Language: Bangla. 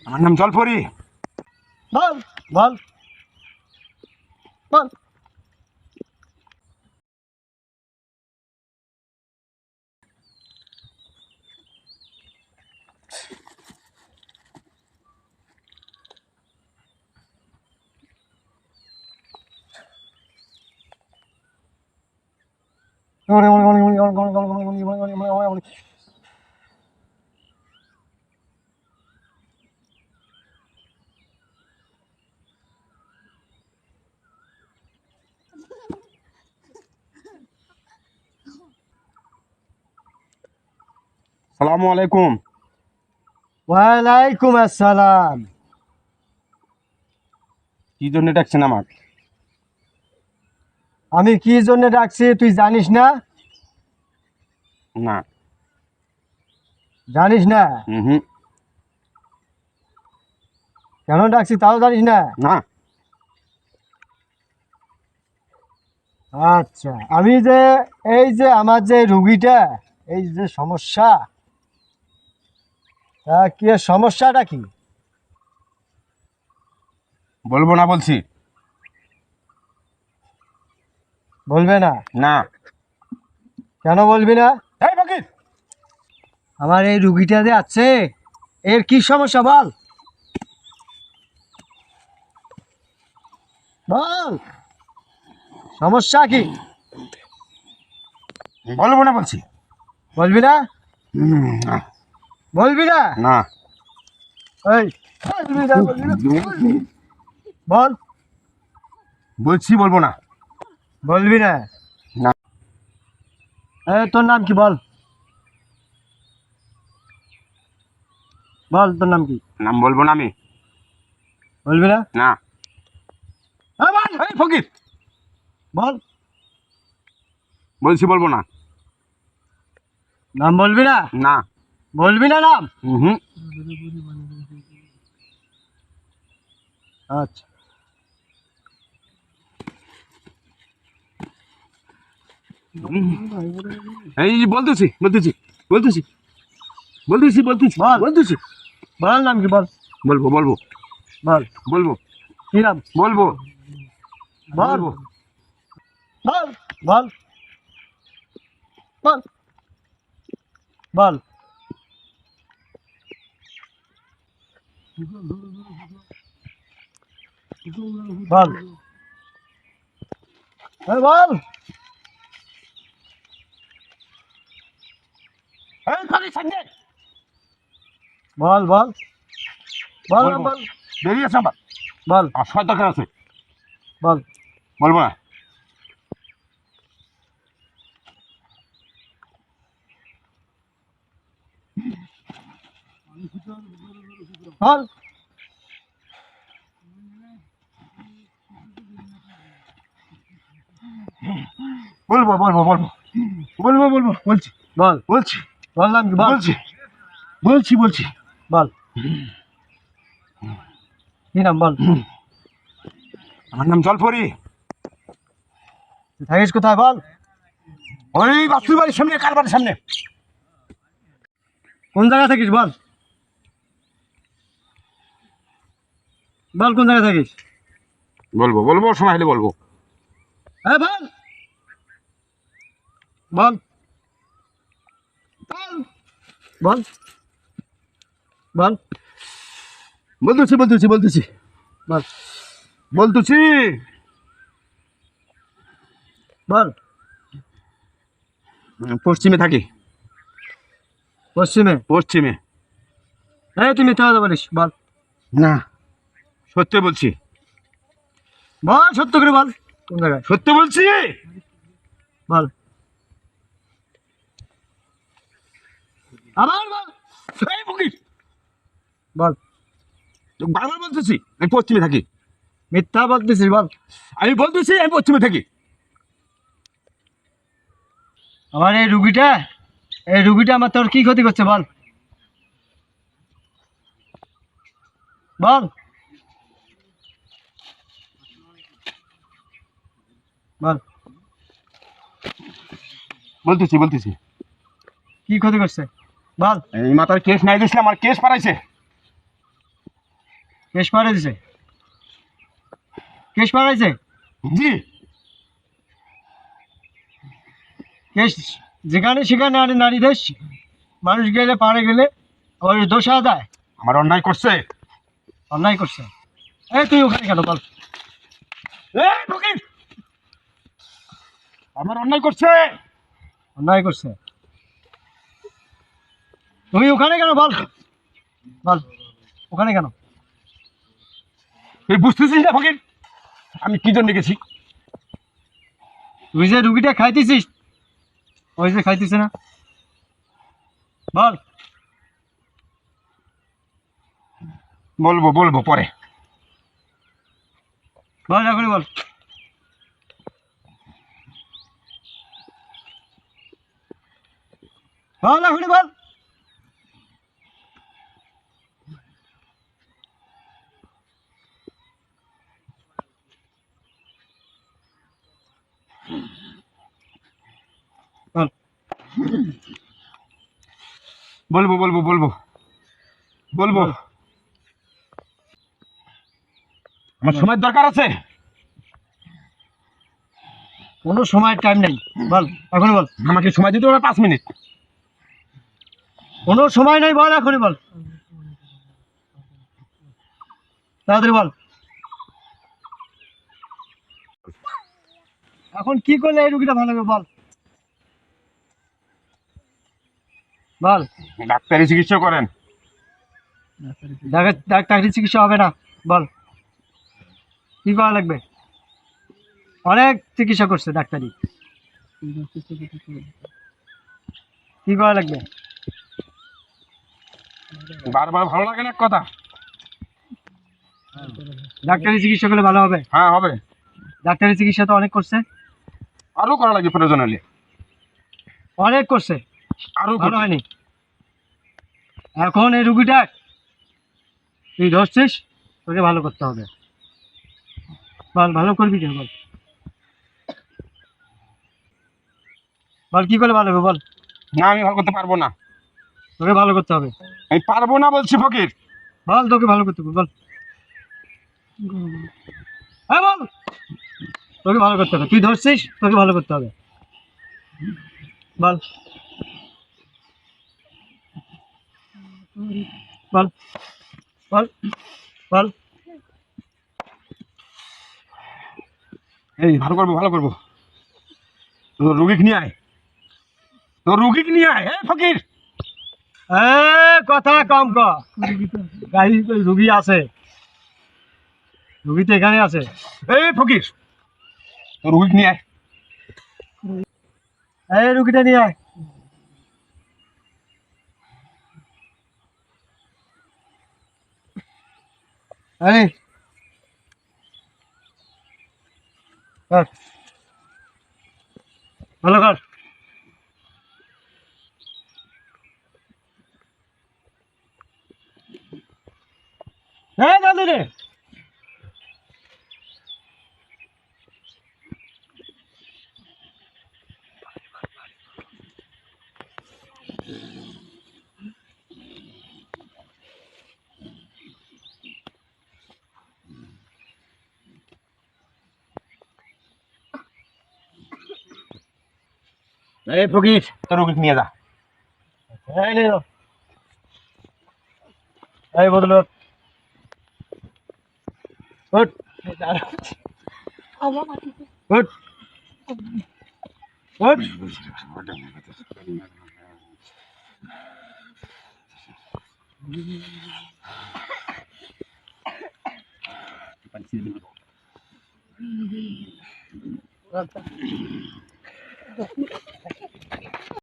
আমার নাম জলপরি। বল বল বল। সালামু আলাইকুম। ওয়ালাইকুম আসসালাম। কি জন্য ডাকছেন আমার? আমি কি জন্য ডাকছি তুই জানিস না? না। জানিস না? হুম। কেন ডাকছি তাও জানিস না? না। আচ্ছা, আমি যে এই যে আমার যে রুগীটা, এই যে সমস্যা, কি এর সমস্যাটা কি? বলবো না বলছি। বলবে না? না। কেন বলবি না? এই ফকির, আমার এই রুগীটা যে আছে, এর কি সমস্যা বল? বল, সমস্যা কি? বলবো না বলছি। বলবি না? না। বলবি না? না। এই, বলবি না, বলবি না? বল, বলছি বলবো না। বলবি না? না। তোর নাম কি বল? বল তোর নাম কি? নাম বলবো না আমি। বলবি না? না। বল। এই ফকির, বল, বলছি বলবো না। নাম বলবি না? না। বলবি না নাম? হুম। আচ্ছা, এই যে বলতেছি বলতেছি বলতেছি বলতেছি বলতেছি বল। বলতেছি। বল নাম কি বল? বলবো বলবো বল, বলবো কি নাম? বলবো বল, বলবো। বল, বল, বল, বল, বল, বল, এই ফকির সামনে বল, বল, বল, বলবো। বল, বেরিয়ে আছে আমার। বল, আর ছয় দরকার আছে। বল, বলবো না। বল, বলবো বলবো বলবো বলবো বলবো বলছি বল, বলছি বল নাম কি বল? বলছি বলছি বলছি। বল, কি নাম বল? আমার নাম জলপরি। তুই থাকিস কোথায় বল? ওই বাসুর বাড়ির সামনে, কার বাড়ির সামনে। কোন জায়গায় থাকিস বল? বল কোন জায়গায় থাকিস? বলবো বলবো, সময় হলে বলবো। হ্যাঁ বল, বল, বল, বল, বল, বলতেছি বলতেছি বলতেছি বল, বলতেছি। বল। পশ্চিমে থাকি। পশ্চিমে? পশ্চিমে। তুই মিথ্যা কথা বলিস বল। না, সত্যি বলছি। বল সত্য করে বল, কোন জায়গায়? সত্যি বলছি। বল, আবার বল, এই ফকির, বল। বারবার বলতেছি আমি পশ্চিমে থাকি। মিথ্যা বলতেছিস বল। আমি বলতেছি আমি পশ্চিমে থাকি। আমার এই রুগীটা আমার তোর কি ক্ষতি করছে বল? বল, বল, বলতেছি বলতেছি। কি ক্ষতি করছে বল? এই মাথার কেস নাই দিয়েছিল, আমার কেস পারাইছে। কেশ পাড়ে দিছে, কেশ পাড়াইছে, জি কেশ যেখানে সেখানে আরে নারী দেশ মানুষ গেলে পাড়ে গেলে ওর দোষা দেয়, আমার অন্যায় করছে। অন্যায় করছে। এই তুই ওখানে কেন বল? এই ফকির, আমার অন্যায় করছে। অন্যায় করছে, তুই ওখানে কেন বল? বল ওখানে কেন? তুই বুঝতেছিস না ফকির আমি কি জন্য গেছি? তুই যে রুগীটা খাইতেছিস, ওই যে খাইতেছে না, বল। বলবো বলবো পরে। বল এখনই বল। বল এখনই বল। বল বলবো বলবো বলবো বলবো। আমার সময় দরকার আছে। কোনো সময় টাইম নেই, বল এখনই বল। আমাকে সময় দিতে হবে 5 মিনিট। কোনো সময় নেই, বল এখনই বল, তাড়াতাড়ি বল। এখন কি করলে এই রুগীটা ভালো হবে বল, বল। ডাক্তারি চিকিৎসা করেন। ডাক্তারি চিকিৎসা হবে না, বল কি করা লাগবে? অনেক চিকিৎসা করছে ডাক্তারি, কি করা লাগবে? বারবার ভালো লাগে না এক কথা। ডাক্তারি চিকিৎসা করলে ভালো হবে? হ্যাঁ হবে। ডাক্তারি চিকিৎসা তো অনেক করছে, আরো করা লাগে প্রয়োজন হলে। অনেক করছে, আরো ভালো হয়নি। এখন এই রুগীটা তুই ধরছিস, তোকে ভালো করতে হবে, বল ভালো করবি কেন বল, বল কি করে ভালো হবে বল। না আমি ভালো করতে পারবো না। তোকে ভালো করতে হবে, আমি পারবো না বলছি ফকির। বল তোকে ভালো করতে হবে বল, হ্যাঁ বল। তোকে ভালো করতে হবে, তুই ধরছিস, তোকে ভালো করতে হবে, বল বল বল বল। এই ভালো করবো ভালো করবো। তোর রুগীকে নিয়ে আয়, তোর রুগীকে নিয়ে আয়। এই ফকির কথা কম ক, গাড়ি রুগী আছে, রুগী তো এখানে আছে। এই ফকির তোর রুগীকে নিয়ে আয়। এই রুগীটা নিয়ে আয়। আরে কর, ভালো কর। হ্যাঁ দাদু রে, এই ফকির তোর রুগীকে নিয়ে যা। এই নে নাও। এই বদলত উঠ, উঠ, উঠ।